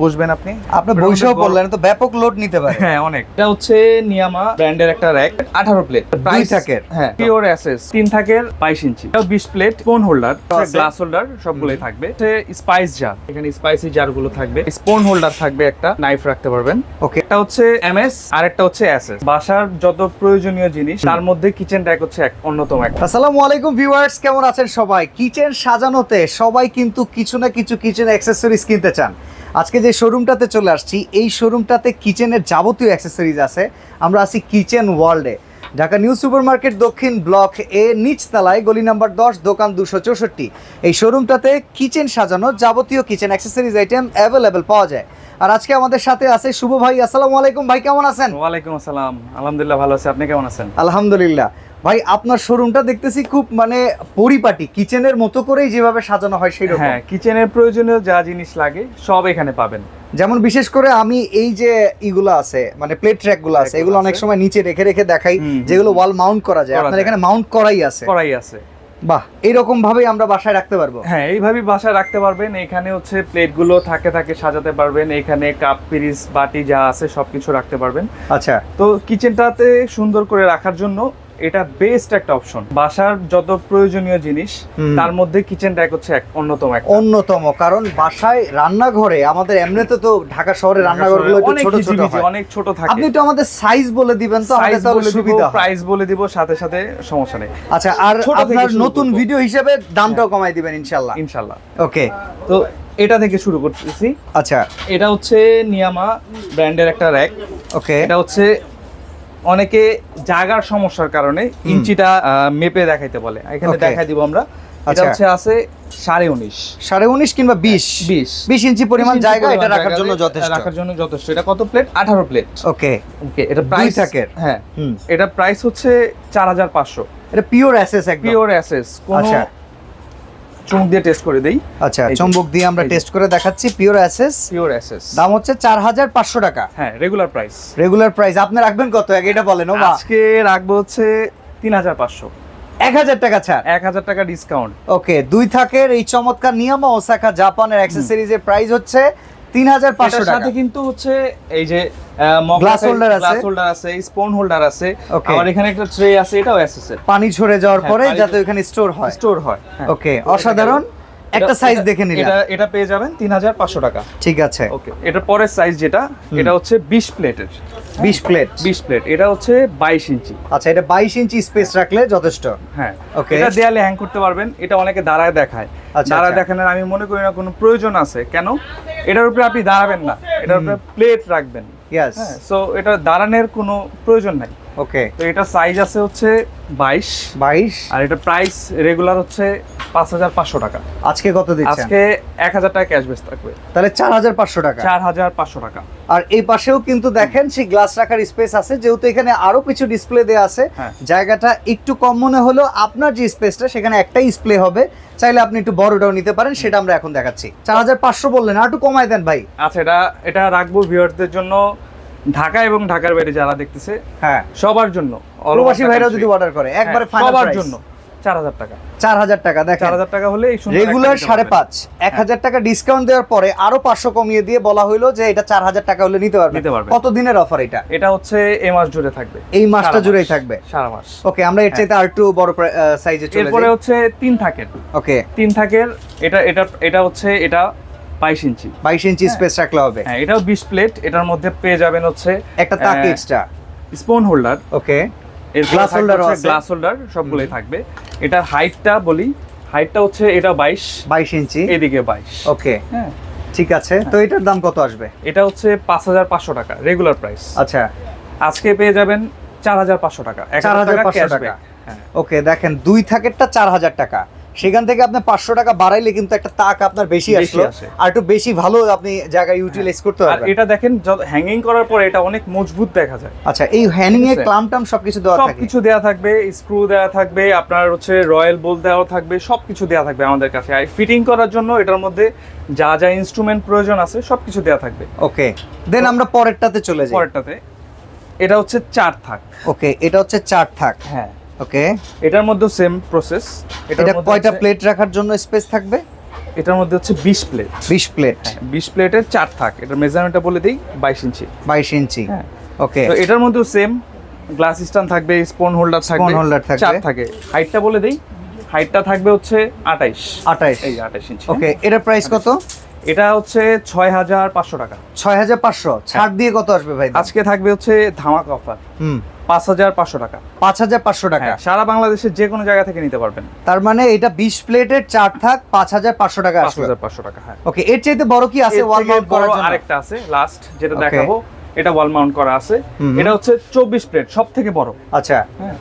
বসবেন আপনি বইসব বললেন তো ব্যাপক লোড নিতে পারে। হ্যাঁ অনেক। এটা হচ্ছে নিয়ামা ব্র্যান্ডের একটা র‍্যাক 18 প্লেট দুই থাকের। হ্যাঁ পিওর এসএস 3 থাকের 22 ইঞ্চি। এটাও 20 plate spoon holder glass holder সবগুলোই থাকবে। স্পাইস জার, এখানে স্পাইসি জার গুলো থাকবে। স্পুন হোল্ডার থাকবে, একটা নাইফ রাখতে পারবেন। ওকে, এটা হচ্ছে এমএস আর একটা হচ্ছে এসএস। বাসার যত প্রয়োজনীয় জিনিস তার মধ্যে কিচেন র‍্যাক হচ্ছে অন্যতম একটা। আসসালামু আলাইকুম ভিউয়ার্স, কেমন আছেন সবাই? কিচেন সাজানোতে সবাই কিন্তু কিছু না কিছু কিচেন অ্যাক্সেসরিজ কিনতে চান। আজকে যে শোরুমটাতে চলে আসছি, এই শোরুমটাতে কিচেনের যাবতীয় অ্যাক্সেসরিজ আছে। আমরা আছি কিচেন ওয়ার্ল্ডে, ঢাকা নিউ সুপার মার্কেট দক্ষিণ ব্লক এ নিচতলায়, গলি নাম্বার 10, দোকান 264। এই শোরুমটাতে কিচেন সাজানো যাবতীয় কিচেন অ্যাক্সেসরিজ আইটেম অ্যাভেলেবেল পাওয়া যায়। আর আজকে আমাদের সাথে আছে শুভ ভাই। আসসালামু আলাইকুম ভাই, কেমন আছেন? ওয়ালাইকুম আসসালাম, আলহামদুলিল্লাহ ভালো আছি। আপনি কেমন আছেন? আলহামদুলিল্লাহ। ভাই আপনার শোরুমটা দেখতেছি খুব পরিপাটি, কিচেনের মতো করেই যেভাবে সাজানো হয় সেই রকম। হ্যাঁ, কিচেনের প্রয়োজনীয় যা জিনিস লাগে সব এখানে পাবেন। যেমন বিশেষ করে আমি এই যে ইগুলো আছে, প্লেট ট্র্যাক গুলো আছে, এগুলো অনেক সময় নিচে রেখে রেখে দেখাই, যেগুলো ওয়াল মাউন্ট করা যায়। আপনার এখানে মাউন্ট করাই আছে। বাহ, এইরকম ভাবেই আমরা বাসায় রাখতে পারবো। হ্যাঁ, এইভাবেই বাসায় রাখতে পারবেন। এখানে হচ্ছে প্লেট গুলো থাকে সাজাতে পারবেন। এখানে কাপ, পিরিচ, বাটি যা আছে সবকিছু রাখতে পারবেন। আচ্ছা, তো কিচেনটাতে সুন্দর করে রাখার জন্য এটা বেস্ট একটা অপশন। বাসার যত প্রয়োজনীয় জিনিস তার মধ্যে কিচেন র‍্যাক হচ্ছে অন্যতম। কারণ বাসায় রান্নাঘরে আমাদের এমনিতে তো ঢাকা শহরে রান্নাঘরগুলো একটু ছোট ছোট হয়, অনেক ছোট থাকে। আপনি একটু আমাদের সাইজ বলে দিবেন তো, আমাদের তাহলে সুবিধা হয়। প্রাইস বলে দিব, সাথে সাথে সমস্যা নেই। আচ্ছা, আর আপনার নতুন ভিডিও হিসেবে দামটাও কমাই দিবেন ইনশাআল্লাহ। ওকে, তো এটা থেকে শুরু করতেছি। আচ্ছা, এটা হচ্ছে নিয়ামা ব্র্যান্ডের একটা র‍্যাক। ওকে, এটা হচ্ছে অনেকে জায়গার সমস্যার কারণে ইঞ্চিটা মেপে দেখাইতে বলে, এখানে দেখাই দিব আমরা। এটা হচ্ছে আছে 19.5 কিংবা 20 ইঞ্চি পরিমাণ জায়গা এটা রাখার জন্য যথেষ্ট। এটা কত প্লেট? 18 প্লেট। ওকে, এটা প্রাইস থাকে। হ্যাঁ, এটা প্রাইস হচ্ছে 4500। এটা পিওর এসএস, একদম পিওর এসএস। আচ্ছা, চুম্বক দিয়ে টেস্ট করে দেই। আচ্ছা, চুম্বক দিয়ে আমরা টেস্ট করে দেখাচ্ছি। পিওর এসএস, দাম হচ্ছে 4500 টাকা। হ্যাঁ, রেগুলার প্রাইস। আপনি রাখবেন কত আগে এটা বলেন। আজকে রাখবো হচ্ছে 3500। 1000 টাকা ছাড়, 1000 টাকা ডিসকাউন্ট। ওকে, 2 থাকের এই চমৎকার নিয়ামা ওসাকা জাপানের অ্যাকসেসরিজের প্রাইস হচ্ছে 3500 টাকা। সাথে কিন্তু হচ্ছে এই যে গ্লাস হোল্ডার আছে, স্পুন হোল্ডার আছে, আর এখানে একটা ট্রে আছে, এটাও এসএস এর। পানি ঝরে যাওয়ার পরে যাতে ওখানে স্টোর হয়। ওকে, অসাধারণ একটা সাইজ দেখে নিলাম। এটা পেয়ে যাবেন 3500 টাকা। ঠিক আছে, ওকে। এটার পরের সাইজ যেটা, এটা হচ্ছে 20 প্লেটের। 20 প্লেট, এটা হচ্ছে 22 ইঞ্চি। আচ্ছা, এটা 22 ইঞ্চি স্পেস রাখলে যথেষ্ট। হ্যাঁ, ওকে। এটা দেয়ালে হ্যাং করতে পারবেন। এটা অনেকে দাঁড়ায় দেখায়, দাঁড়ায় দেখানোর আমি মনে করি না কোনো প্রয়োজন আছে। কেন? এটার উপরে আপনি দাঁড়াবেন না, এটার উপরে প্লেট রাখবেন। হ্যাঁ, সো এটা দাঁড়ানোর কোনো প্রয়োজন নাই। ওকে, তো এটা সাইজ আছে হচ্ছে 22, আর এটা প্রাইস রেগুলার হচ্ছে 5500 টাকা। আজকে কত দিচ্ছেন? আজকে 1000 টাকা ক্যাশব্যাক থাকবে, তাহলে 4500 টাকা। 4500 টাকা। আর এই পাশেও কিন্তু দেখেন সেই গ্লাস রাখার স্পেস আছে, যেহেতু এখানে আরো কিছু ডিসপ্লে দেয়া আছে। জায়গাটা একটু কম মনে হলো, আপনার যে স্পেসটা সেখানে একটাই ডিসপ্লে হবে, চাইলে আপনি একটু বড়টাও নিতে পারেন, সেটা আমরা এখন দেখাচ্ছি। 4500 বললেন, আর একটু কমায় দেন ভাই। আচ্ছা, এটা রাখবো ভিউয়ারদের জন্য, ঢাকা এবং ঢাকার বাইরে যারা দেখতেছে, হ্যাঁ সবার জন্য, প্রবাসী ভাইরাও যদি অর্ডার করে একবারে ফাইনাল সবার জন্য 4000 টাকা। 4000 টাকা। দেখেন, 4000 টাকা হলে এই সুন্দর রেগুলার 5.5, 1000 টাকা ডিসকাউন্ট দেওয়ার পরে আরো 500 কমিয়ে দিয়ে বলা হইলো যে এটা 4000 টাকা হলে নিতে পারবেন। কত দিনের অফার এটা? এটা হচ্ছে এই মাস জুড়ে থাকবে, এই মাসটা জুড়েই থাকবে, সারা মাস। ওকে, আমরা এর চাইতে আরেকটু বড় সাইজে চলে যাই। এরপরে হচ্ছে 3 থাকের। ওকে, 3 থাকের। এটা হচ্ছে 22 ইঞ্চি স্পেস রাখলে হবে। হ্যাঁ, এটাও 20 প্লেট। এটার মধ্যে পেয়ে যাবেন হচ্ছে একটা তাক এক্সট্রা, স্পুন হোল্ডার। ওকে, এর গ্লাস হোল্ডার সবগুলোই থাকবে। এটার হাইটটা বলি, হাইটটা হচ্ছে এটা 22 ইঞ্চি, এদিকে 22। ওকে, হ্যাঁ ঠিক আছে। তো এটার দাম কত আসবে? এটা হচ্ছে 5500 টাকা রেগুলার প্রাইস। আচ্ছা, আজকে পেয়ে যাবেন 4500 টাকা। 4500 টাকা। ওকে, দেখেন 2 থাকেরটা 4000 টাকা, সেখান থেকে আপনি 500 টাকা বাড়াইলে কিন্তু একটা তাক আপনার বেশি আসলো, আর একটু বেশি ভালো আপনি জায়গায় ইউটিলাইজ করতে পারবেন। আর এটা দেখেন হ্যাঙ্গিং করার পরে এটা অনেক মজবুত দেখা যায়। আচ্ছা, এই হ্যাঙ্গিং এ ক্লাম্প সবকিছু দেওয়া থাকে, সবকিছু দেওয়া থাকবে, স্ক্রু দেওয়া থাকবে, আপনার হচ্ছে রয়্যাল বোল্ট দেওয়া থাকবে, সবকিছু দেওয়া থাকবে আমাদের কাছে। আর ফিটিং করার জন্য এটার মধ্যে যা যা ইনস্ট্রুমেন্ট প্রয়োজন আছে সবকিছু দেওয়া থাকবে। ওকে, দেন আমরা পরেরটাতে চলে যাই। এটা হচ্ছে 4 থাক। ওকে, এটা হচ্ছে 4 থাক। হ্যাঁ, ওকে, এটার মধ্যে সেম প্রসেস। এটা কয়টা প্লেট রাখার জন্য স্পেস থাকবে? এটার মধ্যে হচ্ছে 20 প্লেট। 20 প্লেট, 20 প্লেটের 4 থাক। এটার মেজারমেন্টটা বলে দিই 22 ইঞ্চি। 22 ইঞ্চি, হ্যাঁ। ওকে। তো এটার মধ্যেও সেম গ্লাস স্ট্যান্ড থাকবে, স্পুন হোল্ডার থাকবে, হোল্ডার থাকবে, 4 থাকে। হাইটটা বলে দেই, হাইটটা থাকবে হচ্ছে 28 এই 28 ইঞ্চি। ওকে, এটার প্রাইস কত? এটা হচ্ছে 6500 টাকা। 6500 ছাড় দিয়ে কত আসবে ভাই? আজকে থাকবে হচ্ছে ধামাকা অফার, 5500 টাকা। 5500 টাকা, সারা বাংলাদেশের যে কোনো জায়গা থেকে নিতে পারবেন। তার মানে এটা 20 প্লেটের 4 থাক 5500 টাকা আসবে। 5500 টাকা, হ্যাঁ। ওকে, এর চাইতে বড় কি আছে ওয়াল মাউন্ট করার জন্য? আরেকটা আছে লাস্ট যেটা দেখাবো, এটা ওয়াল মাউন্ট করা আছে। এটা হচ্ছে 24 প্লেট, সবথেকে বড়। আচ্ছা, হ্যাঁ,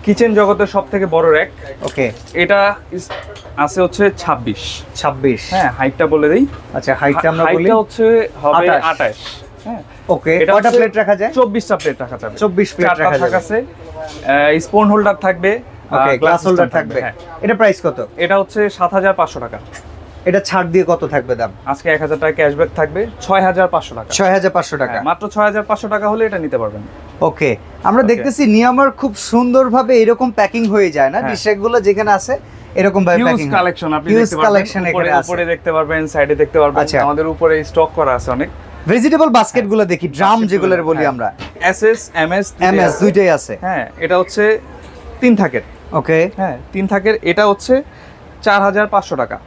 কিচেন জগতের সবথেকে বড় র‍্যাক। ওকে, এটা আছে হচ্ছে 26। হ্যাঁ, হাইটটা বলে দেই। আচ্ছা, হাইটটা আমরা বলি, হাইটটা হচ্ছে হবে 28। হ্যাঁ, ওকে। কয়টা প্লেট রাখা যায়? 24টা প্লেট রাখা যাবে। 24 প্লেট রাখা যাবে। আছে, স্পুন হোল্ডার থাকবে, ওকে, গ্লাস হোল্ডার থাকবে। এটা প্রাইস কত? এটা হচ্ছে 7500 টাকা। এটা ছাড় দিয়ে কত থাকবে দাম? আজকে 1000 টাকা ক্যাশব্যাক থাকবে, 6500 টাকা। 6500 টাকা, মাত্র 6500 টাকা হলে এটা নিতে পারবেন। ওকে, আমরা দেখতেছি নিয়ামার খুব সুন্দরভাবে এরকম প্যাকিং হয়ে যায় না, ডিশগুলো যেখানে আছে এরকম ভাবে প্যাকিং। হিউজ কালেকশন আপনি দেখতে পারবেন, কালেকশন এখানে আছে, উপরে দেখতে পারবেন, সাইডে দেখতে পারবেন। আমাদের উপরে স্টক করা আছে অনেক। ভেজিটেবল বাস্কেটগুলো দেখি, ড্রাম যেগুলোর বলি আমরা, এসএস এমএস দুইটাই আছে। হ্যাঁ, এটা হচ্ছে 3 থাকের। ওকে, হ্যাঁ, 3 থাকের। এটা হচ্ছে 4500 টাকা।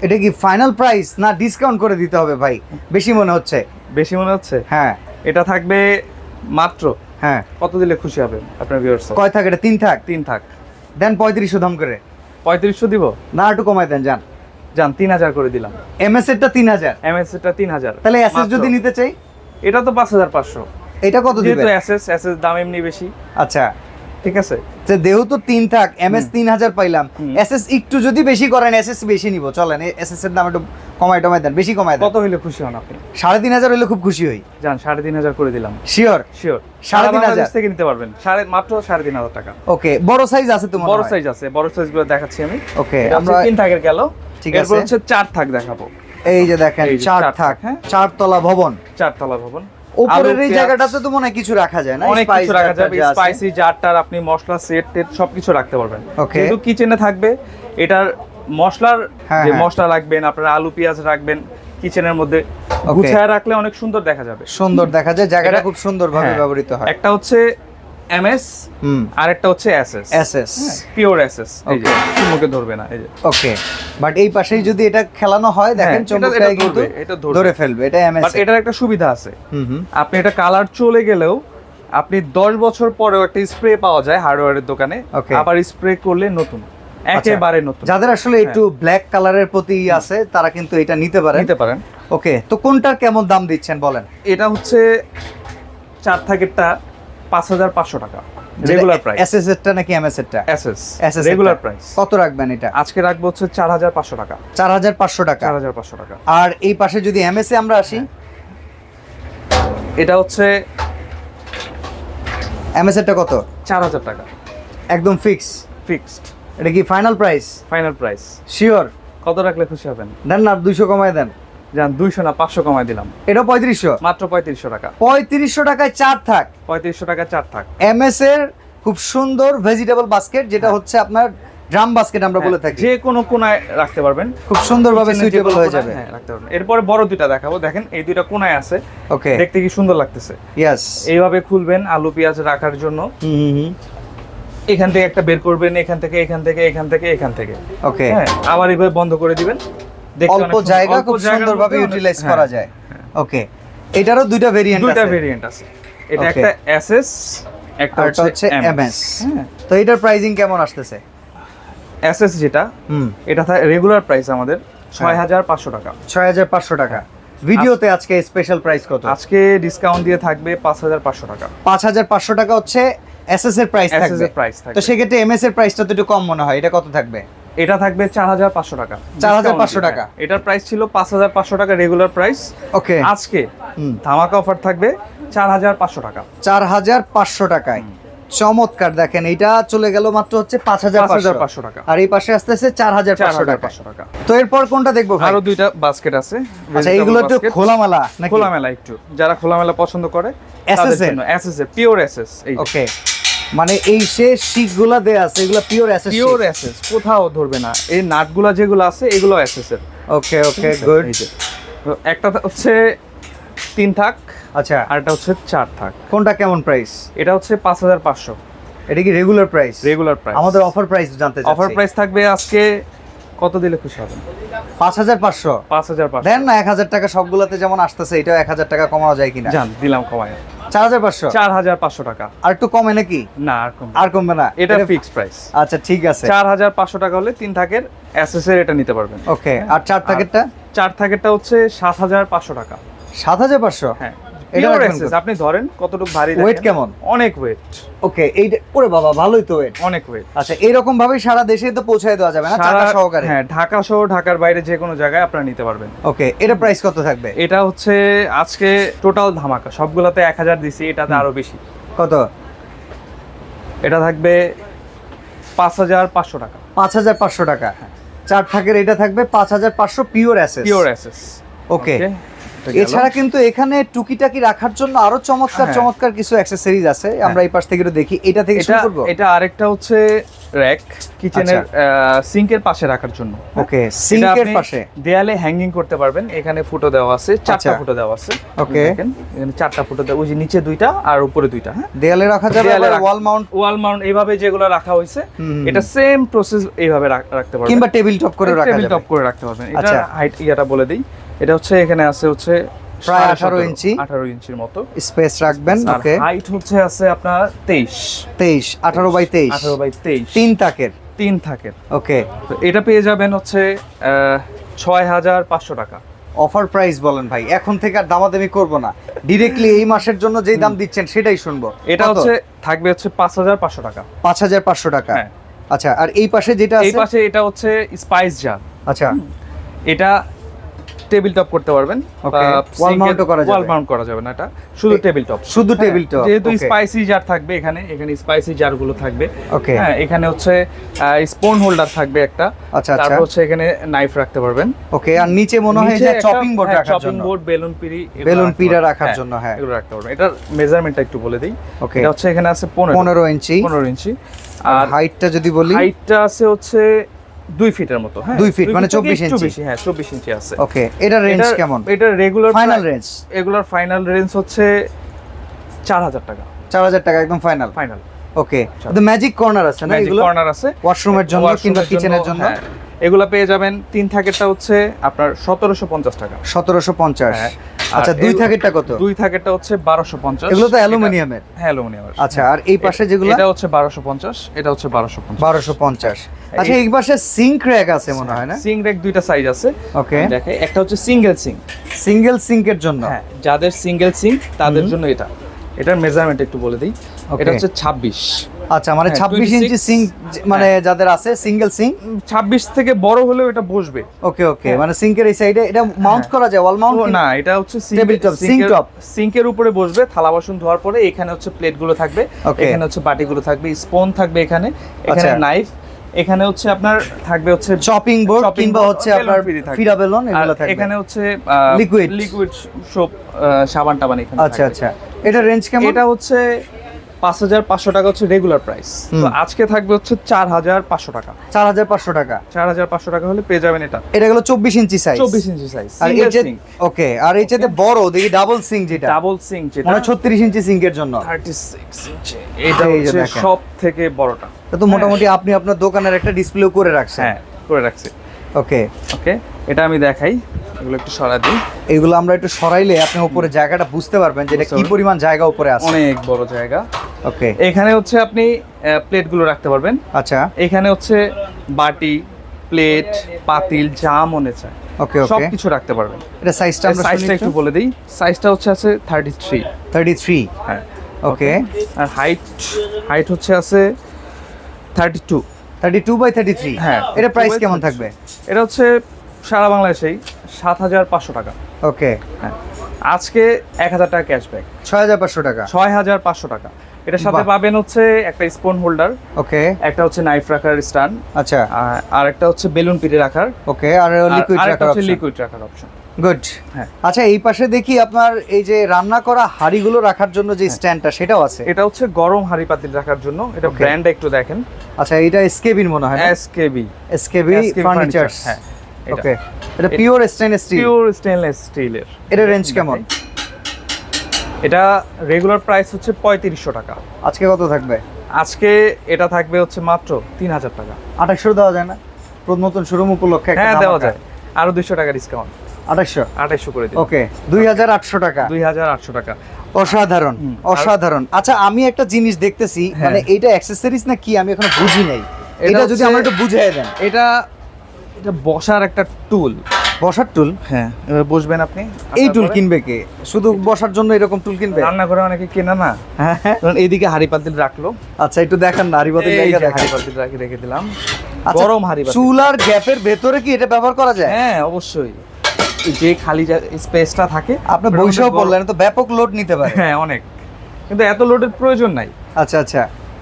এটা কি ফাইনাল প্রাইস না ডিসকাউন্ট করে দিতে হবে ভাই? বেশি মনে হচ্ছে। বেশি মনে হচ্ছে? হ্যাঁ, এটা থাকবে মাত্র, হ্যাঁ, কত দিলে খুশি হবেন আপনার ভিউয়ার্স? কয় থাক এটা? 3 থাক। 3 থাক। দেন 3500 দাম করে। 3500 দিব না, একটু কমাই দেন, যান 3000 করে দিলাম। এমএস এরটা 3000, এমএস এরটা 3000। তাহলে এসএস যদি নিতে চাই এটা তো 5500। এটা কত দিবেন? যেহেতু এসএস দাম এমনি বেশি। আচ্ছা, ঠিক আছে। যে যেহেতু 3 থাক, এমএস 3000 পাইলাম, এসএস একটু যদি বেশি করেন, এসএস বেশি নিব, চলেন এসএস এর দাম একটু কমাই দেন, বেশি কমাই দেন। কত হইলে খুশি হন আপনি? 3500 হইলে খুব খুশি হই। যান 3500 করে দিলাম। শিওর? 3500 থেকে নিতে পারবেন, মাত্র 3500 টাকা। ওকে, বড় সাইজ আছে তো? বড় সাইজ আছে, বড় সাইজগুলো দেখাচ্ছি আমি। ওকে, আমরা 3 থাকের গেল। ঠিক আছে, এরপর হচ্ছে 4 থাক দেখাবো। এই যে দেখেন 4 থাক, হ্যাঁ, 4 তলা ভবন। 4 তলা ভবন। উপরের এই জায়গাটাতে তো মনে হয় কিছু রাখা যায় না? অনেক কিছু রাখা যাবে, স্পাইসি জারটার, আপনি মশলা সেট টেট সবকিছু রাখতে পারবেন। কিন্তু কিচেনে থাকবে এটার মশলার, যে মশলা রাখবেন, আপনারা আলু পেঁয়াজ রাখবেন কিচেনের মধ্যে, গুছায় রাখলে অনেক সুন্দর দেখা যাবে। সুন্দর দেখা যায়, জায়গাটা খুব সুন্দরভাবে ব্যবহৃত হয়। একটা হচ্ছে এমএস, আর একটা হচ্ছে এসএস, পিওর এসএস। এই যে মুখে ধরবে না, এই যে। ওকে, বাট এই পাশেই যদি এটা খেলানো হয়, দেখেন চমৎকার কিন্তু এটা ধরে ফেলবে। এটা এমএস, বাট এটার একটা সুবিধা আছে, আপনি এটা কালার চলে গেলেও আপনি 10 বছর পরেও একটা স্প্রে পাওয়া যায় হার্ডওয়্যারের দোকানে, আবার স্প্রে করলে নতুন, একেবারে নতুন। যাদের আসলে একটু ব্ল্যাক কালারের প্রতি আছে, তারা কিন্তু এটা নিতে পারেন। ওকে, তো কোনটার কেমন দাম দিচ্ছেন বলেন? এটা হচ্ছে 4 থাকেরটা 5500 টাকা রেগুলার প্রাইস। এসএস এরটা নাকি এমএস এরটা? SS regular price. কত রাখবেন এটা? আজকে রাখবো হচ্ছে 4500 টাকা। 4500 টাকা। 4500 টাকা। আর এই পাশে যদি এমএস এ আমরা আসি, এটা হচ্ছে এমএস এরটা কত? 4000 টাকা একদম ফিক্সড। এটা কি final price? Final price. Sure? কত রাখলে খুশি হবেন? দেন না, 200 কমায় দেন। জান 200 না, 500 কমায় দিলাম। এটা 3500, মাত্র 3500 টাকা। 3500 টাকায় 4 থাক। 3500 টাকা 4 থাক। এমএস এর খুব সুন্দর ভেজিটেবল বাস্কেট, যেটা হচ্ছে আপনার ড্রাম বাস্কেট আমরা বলে থাকি। যে কোনো কোণায় রাখতে পারবেন, খুব সুন্দরভাবে সুইটেবল হয়ে যাবে। হ্যাঁ, রাখতে পারবেন। এরপরে বড় দুইটা দেখাবো, দেখেন এই দুইটা কোণায় আছে। ওকে, দেখতে কি সুন্দর লাগতেছে। ইয়েস, এইভাবে খুলবেন আলু পেঁয়াজ রাখার জন্য। এখান থেকে একটা বের করবেন, এখান থেকে এখান থেকে। ওকে, হ্যাঁ, আবার এইভাবে বন্ধ করে দিবেন। অল্প জায়গা খুব সুন্দরভাবে ইউটিলাইজ করা যায়। ওকে, এটারও দুইটা ভেরিয়েন্ট আছে। এটা একটা এসএস, একটা হচ্ছে এমএস। তো এটার প্রাইসিং কেমন আসতেছে? এসএস যেটা, এটা রেগুলার প্রাইস আমাদের 6500 টাকা। 6500 টাকা। ভিডিওতে আজকে স্পেশাল প্রাইস কত? আজকে ডিসকাউন্ট দিয়ে থাকবে 5500 টাকা। 5500 টাকা হচ্ছে এসএস এর প্রাইস থাকবে। তো সেক্ষেত্রে এমএস এর প্রাইসটা তো একটু কম মনে হয়। এটা কত থাকবে? এটা থাকবে 4500 টাকা। 4500 টাকা। এটার প্রাইস ছিল 5500 টাকা রেগুলার প্রাইস। ওকে, আজকে ধামাকা অফার থাকবে 4500 টাকা। 4500 টাকায় চমৎকার। দেখেন এটা চলে গেল মাত্র হচ্ছে 5500 টাকা, আর এই পাশে আসতেছে 4500 টাকা। তো এরপর কোনটা দেখবো ভাই? আরো দুইটা বাস্কেট আছে। আচ্ছা, এইগুলো একটু খোলামেলা নাকি? খোলামেলা একটু, যারা খোলামেলা পছন্দ করে তাদের জন্য। এসএস এর পিওর এসএস। ওকে, মানে এই সে শিকগুলা দেয়া আছে, এগুলা পিওর এসএস। কোথাও ধরবে না। এই নাটগুলা যেগুলো আছে এগুলো এসএস এর। ওকে ওকে গুড। তো একটা হচ্ছে 3 থাক, আচ্ছা, আর এটা হচ্ছে 4 থাক। কোনটা কেমন প্রাইস? এটা হচ্ছে 5500 এটা কি রেগুলার প্রাইস? Regular price. আমাদের অফার প্রাইস জানতে চাচ্ছি। অফার প্রাইস থাকবে আজকে কত দিলে খুশি হবেন? 5500 5500 দেন না, 1000 টাকা সবগুলোতে যেমন আসতেছে, এটাও 1000 টাকা কমানো যায় কিনা? জান দিলাম কমায় 4500। 4500 টাকা। আর একটু কমে নাকি? না আর কম, আর কমবে না, এটা ফিক্স প্রাইস। আচ্ছা ঠিক আছে। 4500 টাকা হলে 3 থাকের এসএসএর এটা নিতে পারবেন। ওকে, আর 4 থাকেরটা? 4 থাকেরটা হচ্ছে 7500 টাকা। 7500? হ্যাঁ, এটা পিওর রাখবেন এসএস। কত? আপনি ধরেন কতটুকু ভারী, ওয়েট দেখেন। কেমন? অনেক ওয়েট। ওকে, এইটা ওরে বাবা ভালোই তো ওয়েট। অনেক ওয়েট। আচ্ছা, এরকম ভাবে সারা দেশে তো পৌঁছায় দেওয়া যাবে না চাকা সহকারে? হ্যাঁ, ঢাকা সহ ঢাকার বাইরে যে কোনো জায়গায় আপনারা নিতে পারবেন। ওকে, এটা প্রাইস কত থাকবে? এটা হচ্ছে আজকে টোটাল ধামাকা, সবগুলাতে 1000 দিছি, এটাতে আরো বেশি। কত? এটা থাকবে 5500 টাকা। 5500 টাকা। 4 থাকের এটা থাকবে 5500 pure SS. Pure SS. Okay, এছাড়া কিন্তু এখানে টুকিটাকি রাখার জন্য আরো চমৎকার হ্যাঁ। চমৎকার কিছু অ্যাকসেসরিজ আছে, আমরা এই পাশ থেকে একটু দেখি। এটা থেকে শুরু করব। এটা আরেকটা হচ্ছে র‍্যাক, কিচেনের সিঙ্কের পাশে রাখার জন্য। ওকে, সিঙ্কের পাশে দেয়ালে হ্যাঙ্গিং করতে পারবেন। এখানে ফুটো দেওয়া আছে, 4টা ফুটো দেওয়া আছে। ওকে, দেখেন এখানে 4টা ফুটো দেওয়া, ওই যে নিচে 2টা আর উপরে 2টা। হ্যাঁ, দেয়ালে রাখা যাবে, ওয়াল মাউন্ট এইভাবে যেগুলো রাখা হয়েছে, এটা সেম প্রসেস এইভাবে রাখতে পারবেন, কিংবা টেবিল টপ করে রাখা যাবে। টেবিল টপ করে রাখতে পারবেন। এটা হাইট ইয়াটা বলে দেই, এটা হচ্ছে এখানে আছে হচ্ছে প্রায় 18 ইঞ্চি, 18 ইঞ্চির মতো স্পেস রাখবেন। ওকে, হাইট হচ্ছে আছে আপনার 23 18 বাই 23, 18 বাই 23, 3 তাকের। 3 থাকের। ওকে, তো এটা পেয়ে যাবেন হচ্ছে 6500 টাকা। অফার প্রাইস বলেন ভাই, এখন থেকে আর দামাদামি করব না, ডাইরেক্টলি এই মাসের জন্য যেই দাম দিচ্ছেন সেটাই শুনবো। এটা হচ্ছে থাকবে হচ্ছে 5500 টাকা। 5500 টাকা। হ্যাঁ। আচ্ছা, আর এই পাশে যেটা আছে? এই পাশে এটা হচ্ছে স্পাইস জার। আচ্ছা, এটা টেবিল টপ করতে পারবেন, ওয়াল মাউন্টও করা যাবে। ওয়াল মাউন্ট করা যাবে না, এটা শুধু টেবিল টপ। শুধু টেবিল টপ, যেহেতু স্পাইসি জার থাকবে এখানে স্পাইসি জার গুলো থাকবে। ওকে, হ্যাঁ, এখানে হচ্ছে স্পুন হোল্ডার থাকবে একটা। আচ্ছা, তারপর হচ্ছে এখানে নাইফ রাখতে পারবেন। ওকে, আর নিচে মনে হয় যে চপিং বোর্ড রাখার জন্য, চপিং বোর্ড, বেলুন পিড়া রাখার জন্য। হ্যাঁ, এগুলো রাখতে পারবেন। এটার মেজারমেন্টটা একটু বলে দেই। ওকে, এটা হচ্ছে এখানে আছে 15 ইঞ্চি। 15 ইঞ্চি। আর হাইটটা যদি বলি? হাইটটা আছে হচ্ছে 2 ফিটের মতো। হ্যাঁ, 2 ফিট মানে 24 ইঞ্চি। হ্যাঁ, 24 ইঞ্চি আছে। ওকে, এটা রেঞ্জ কেমন? এটা regular final range? Regular final range হচ্ছে 4000 টাকা। 4000 টাকা একদম ফাইনাল। ফাইনাল। ওকে, তো ম্যাজিক কর্নার আছে না? এগুলো কর্নার আছে ওয়াশরুমের জন্য কিংবা কিচেনের জন্য। এগুলা পেয়ে যাবেন। 3 থাকেরটা হচ্ছে আপনার 1750 টাকা। 1750। আচ্ছা, 2 থাকেরটা কত? 2 থাকেরটা হচ্ছে 1250। এগুলো তো অ্যালুমিনিয়ামের? হ্যাঁ, অ্যালুমিনিয়ামের। আচ্ছা, আর এই পাশে যেগুলো? এটা হচ্ছে 1250, এটা হচ্ছে 1250। 1250। আচ্ছা, এই পাশে সিঙ্ক র‍্যাক আছে মনে হয় না? সিঙ্ক র‍্যাক 2টা সাইজ আছে। ওকে, দেখেন একটা হচ্ছে সিঙ্গেল সিঙ্ক। সিঙ্গেল সিঙ্কের জন্য? হ্যাঁ, যাদের সিঙ্গেল সিঙ্ক তাদের জন্য এটা। এটার মেজারমেন্ট একটু বলে দিই। এটা হচ্ছে 26। আচ্ছা, মানে 26 ইঞ্চি সিঙ্ক, মানে যাদের আছে সিঙ্গেল সিঙ্ক। 26 থেকে বড় হলেও এটা বসবে। ওকে ওকে, মানে সিঙ্কের এই সাইডে এটা মাউন্ট করা যায়, ওয়াল মাউন্ট? না, এটা হচ্ছে টেবিল টপ, সিঙ্ক টপ। সিঙ্কের উপরে বসবে, থালা বাসন ধোয়ার পরে এখানে হচ্ছে প্লেটগুলো থাকবে, এখানে হচ্ছে বাটিগুলো থাকবে, স্পুন থাকবে এখানে নাইফ, এখানে হচ্ছে আপনার থাকবে হচ্ছে চপিং বোর্ড কিংবা হচ্ছে আপনার ফিরা বেলুন, এগুলো থাকবে। এখানে হচ্ছে লিকুইড সোপ, সাবান টাবান এখানে। আচ্ছা আচ্ছা, এটা রেঞ্জ কেমন? এটা হচ্ছে 5500 টাকা হচ্ছে রেগুলার প্রাইস। তো আজকে থাকবে হচ্ছে 4500 টাকা। 4500 টাকা। 4500 টাকা হলে পেয়ে যাবেন এটা। এটা হলো 24 ইঞ্চি সাইজ। 24 ইঞ্চি সাইজ। আর এই যে ওকে, আর এই যে বড় দেখি ডাবল সিঙ্ক, যেটা ডাবল সিঙ্ক, যেটা মানে 36 ইঞ্চি সিঙ্কের জন্য। 36 ইঞ্চি। এটা হচ্ছে সব থেকে বড়টা। তো মোটামুটি আপনি আপনার দোকানের একটা ডিসপ্লেও করে রাখছেন? হ্যাঁ, করে রাখছি। ওকে ওকে, এটা আমি দেখাই, এগুলো একটু সরা দিই। এগুলো আমরা একটু সরাইলে আপনি উপরে জায়গাটা বুঝতে পারবেন যে এটা কি পরিমাণ জায়গা উপরে আছে। অনেক বড় জায়গা। ওকে, এখানে হচ্ছে আপনি প্লেটগুলো রাখতে পারবেন। আচ্ছা, এখানে হচ্ছে বাটি, প্লেট, পাতিল, যা মনে চায় ওকে ওকে সবকিছু রাখতে পারবেন। এটা সাইজটা আমরা সাইজটা একটু বলে দিই। সাইজটা হচ্ছে আছে 33। হ্যাঁ, ওকে। আর হাইট হচ্ছে আছে 32 বাই 33। হ্যাঁ, এটা প্রাইস কেমন থাকবে? এটা হচ্ছে সারা বাংলাদেশেই 7500 টাকা। ওকে, হ্যাঁ, আজকে 1000 টাকা ক্যাশব্যাক। 6500 টাকা। 6500 টাকা। এটার সাথে পাবেন হচ্ছে একটা স্পুন হোল্ডার। ওকে, একটা হচ্ছে নাইফ রাখার স্ট্যান্ড। আচ্ছা, আর একটা হচ্ছে বেলুন পিঠে রাখার। ওকে, আর লিকুইড রাখার অপশন। লিকুইড রাখার অপশন। গুড। হ্যাঁ, আচ্ছা, এই পাশে দেখি আপনার এই যে রান্না করা হাঁড়িগুলো রাখার জন্য যে স্ট্যান্ডটা, সেটাও আছে? এটা হচ্ছে গরম হাঁড়ি পাতিল রাখার জন্য। এটা ব্র্যান্ড একটু দেখেন। আচ্ছা, এটা এসকেবির মনে হয় না? এসকেবি ফার্নিচারস। হ্যাঁ, ওকে, এটা pure stainless steel. Pure stainless স্টিলের। এটা রেঞ্জ কেমন? এটা রেগুলার প্রাইস হচ্ছে 3500 টাকা। আজকে কত থাকবে? আজকে এটা থাকবে হচ্ছে মাত্র 3000 টাকা। 2800 দেওয়া যায় না? নতুন শোরুম উপলক্ষে একটা হ্যাঁ, দাম দেওয়া আছে। যায়, আরো 200 টাকা ডিসকাউন্ট। 2800 করে দিন। ওকে, 2800 টাকা। 2800 টাকা। অসাধারণ, অসাধারণ। আচ্ছা, আমি একটা জিনিস দেখতেছি, মানে এইটা অ্যাকসেসরিজ না কি আমি এখনো বুঝি নাই। এটা যদি হচ্ছে- আমরা একটু বুঝিয়ে দেন। এটা বসার একটা টুল। বসার টুল? হ্যাঁ, এবার বসবেন আপনি। এই আসার টুল পরে কিনবে কে? শুধু বসার জন্য এরকম টুল কিনবে? রান্না করে অনেকে কেনা না, হ্যাঁ হ্যাঁ। কারণ এইদিকে হাঁড়ি পাতিল রাখলো। আচ্ছা, একটু দেখান না, হাড়ি-পাতিল এই জায়গা যে দেখান। হাঁড়ি পাতিল রেখে দিলাম। আচ্ছা, গরম হাঁড়ি পাতিল। চুলার গ্যাপের ভেতরে কি এটা ব্যবহার করা যায়? হ্যাঁ, অবশ্যই। এই যে খালি স্পেসটা থাকে, আপনি ওটার বইসাও মধ্যে বললেন তো ব্যাপক লোড নিতে পারে। হ্যাঁ, অনেক, কিন্তু এত লোডের প্রয়োজন নাই। আচ্ছা আচ্ছা,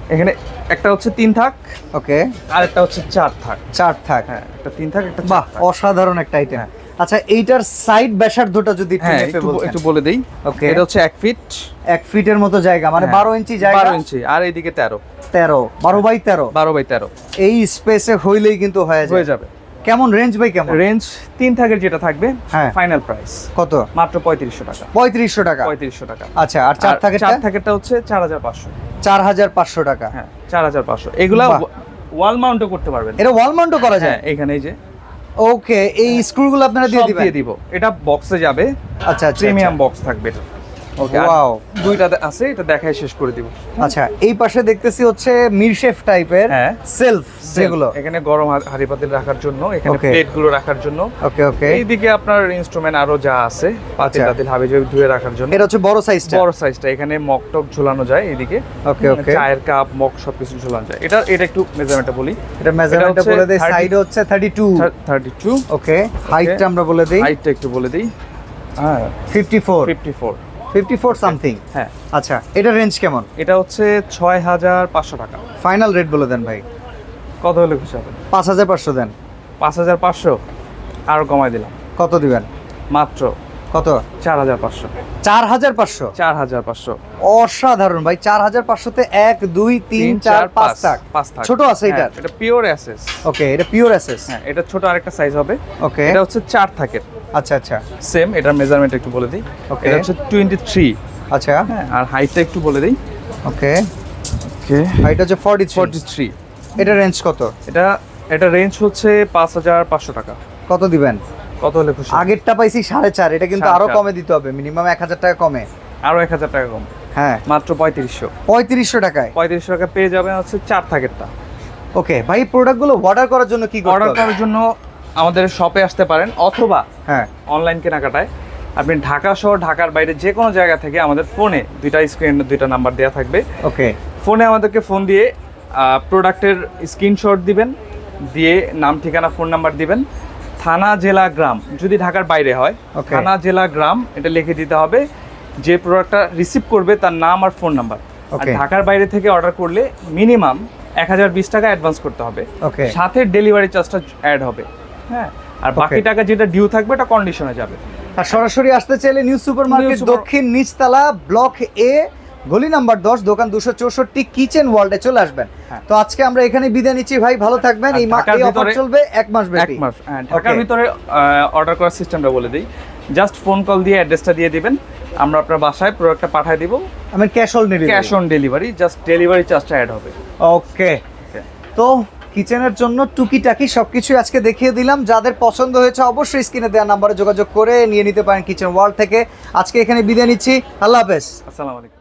এখানে একটা হচ্ছে 3 থাক, ওকে, আর একটা হচ্ছে 4 থাক। 4 থাক। হ্যাঁ, একটা 3 থাক, একটা 4 বাহ, থাক। অসাধারণ একটা আইটেম। আচ্ছা, এইটার সাইড ব্যাসার্ধটা যদি একটু হ্যাঁ, মেপে বলতেন। একটু বলে দেই। ওকে। এটা হচ্ছে 1 ফিট, 1 ফিটের মতো জায়গা, মানে হ্যাঁ, 12 ইঞ্চি জায়গা। 12 ইঞ্চি, আর এইদিকে 13 12 বাই 13। 12 বাই 13 এই স্পেসে হইলেই কিন্তু হয়ে হয়ে যায়। যাবে। কেমন রেঞ্জ ভাই, কেমন রেঞ্জ 3 থাকের যেটা থাকবে, হ্যাঁ। ফাইনাল প্রাইস কত? মাত্র 3500 টাকা। 3500 টাকা। 3500 টাকা। আচ্ছা, আর 4 থাকেরটা? 4 থাকেরটা হচ্ছে 4500। 4500 টাকা। হ্যাঁ, 4500। এগুলা বাহ। ওয়াল মাউন্টও করতে পারবেন। এটা ওয়াল মাউন্টও করা হ্যাঁ, যায়? এখানে এই যে ওকে, এই স্ক্রুগুলো আপনারা দিয়ে সব দিবেন? দিয়ে দিব। এটা বক্সে যাবে, আচ্ছা আচ্ছা, প্রিমিয়াম বক্স থাকবে এটা। ওকে, ওয়াও। দুইটা আছে, এটা দেখাই শেষ করে দিব। আচ্ছা, এই পাশে দেখতেছি হচ্ছে মিরশেফ টাইপের হ্যাঁ। সেলফ, যেগুলো এখানে গরম হাঁড়ি পাতিল রাখার জন্য, এখানে Okay. প্লেট গুলো রাখার জন্য। ওকে ওকে। এইদিকে আপনার ইনস্ট্রুমেন্ট আরো যা আছে, পাতিল আচ্ছা। টাতিল হাবিজাবি ধুয়ে রাখার জন্য। এটা হচ্ছে বড় সাইজটা? বড় সাইজটা, এখানে মগ টক ঝোলানো যায় এইদিকে। ওকে ওকে। চায়ের কাপ, মগ সবকিছু ঝোলানো যায়। এটা একটু মেজারমেন্টটা বলি। এটা মেজারমেন্টটা হচ্ছে বলে দেই। 30 সাইড হচ্ছে 32। 32। ওকে, হাইটটা আমরা বলে দেই। হাইটটা একটু বলে দিই। হ্যাঁ, 54 54 সামথিং। হ্যাঁ। আচ্ছা, এটা রেঞ্জ কেমন? এটা হচ্ছে 6500 টাকা। ফাইনাল রেট বলে দেন ভাই। কত হলে খুশি হবেন? 5500 দেন। 5500 আরো কমাই দিলাম। কত দিবেন? মাত্র কত? 4500। 4500? 4500। অসাধারণ ভাই। 4500 তে 1 2 3 4 5 টাক। 5 থাক। ছোট আছে এটা? হ্যাঁ, এটা পিওর এসএস। ওকে, এটা পিওর এসএস। হ্যাঁ, এটা ছোট আরেকটা সাইজ হবে। ওকে, এটা হচ্ছে 4 থাকের। আচ্ছা আচ্ছা সেম, এটার মেজারমেন্ট একটু বলে দিই। Okay. এটা হচ্ছে 23। আচ্ছা, হ্যাঁ, আর হাইটটা একটু বলে দিই। ওকে। ওকে, হাইট হচ্ছে 43। 43। এটা রেঞ্জ কত? এটা রেঞ্জ হচ্ছে 5500 টাকা। কত দিবেন? কত হলে খুশি? আগেরটা পাইছি 4.5, এটা কিন্তু আরো 4.5 কমে দিতে হবে, মিনিমাম 1000 টাকা কমে। আরো 1000 টাকা কম, হ্যাঁ, মাত্র 3500। 3500 টাকায়। 3500 টাকা পেয়ে যাবেন হচ্ছে 4 থাকেরটা। ওকে ভাই, প্রোডাক্টগুলো অর্ডার করার জন্য কি করতে অর্ডার হবে? করার জন্য আমাদের শপে আসতে পারেন, অথবা হ্যাঁ, অনলাইন কেনাকাটায় আপনি ঢাকা শহর, ঢাকার বাইরে যে কোনো জায়গা থেকে আমাদের ফোনে দুইটা নাম্বার দেওয়া থাকবে। ওকে, ফোনে আমাদেরকে ফোন দিয়ে প্রোডাক্টের স্ক্রিনশট দিবেন, দিয়ে নাম, ঠিকানা, ফোন নাম্বার দিবেন। থানা, জেলা, গ্রাম, যদি ঢাকার বাইরে হয় Okay. থানা, জেলা, গ্রাম এটা লিখে দিতে হবে। যে প্রোডাক্টটা রিসিভ করবে তার নাম আর ফোন নাম্বার। আর Okay. ঢাকার বাইরে থেকে অর্ডার করলে মিনিমাম 1020 টাকা অ্যাডভান্স করতে হবে। ওকে, সাথে ডেলিভারি চার্জটা অ্যাড হবে। হ্যাঁ, আর বাকি Okay. টাকা যেটা ডিউ থাকবে এটা কন্ডিশনে যাবে। আর সরাসরি আসতে চাইলে নিউ সুপার মার্কেট, দক্ষিণ নিচতলা, ব্লক এ, গলি নাম্বার 10, দোকান 264, কিচেন ওয়ার্ল্ডে চলে আসবেন। হ্যাঁ। তো আজকে আমরা এখানে বিদায় নিচ্ছি ভাই, ভালো থাকবেন। আর এই ঢাকার অফার ভিতরে চলবে 1 মাস এক ব্যাপী। মাস। হ্যাঁ, ঢাকার Okay. ভিতরে অর্ডার করার সিস্টেমটা বলে দিই। জাস্ট ফোন কল দিয়ে অ্যাড্রেসটা দিয়ে দিবেন, আমরা আপনার বাসায় প্রোডাক্টটা পাঠিয়ে দিব। আমি cash on delivery. Cash on delivery, just delivery চার্জটা অ্যাড হবে। ওকে, তো কিচেনের জন্য টুকিটাকি সবকিছু আজকে দেখিয়ে দিলাম। যাদের পছন্দ হয়েছে অবশ্যই স্ক্রিনে দেওয়া নাম্বারে যোগাযোগ করে নিয়ে নিতে পারেন কিচেন ওয়ার্ল্ড থেকে। আজকে এখানে বিদায় নিচ্ছি, আল্লাহ হাফেজ। আসসালামু আলাইকুম।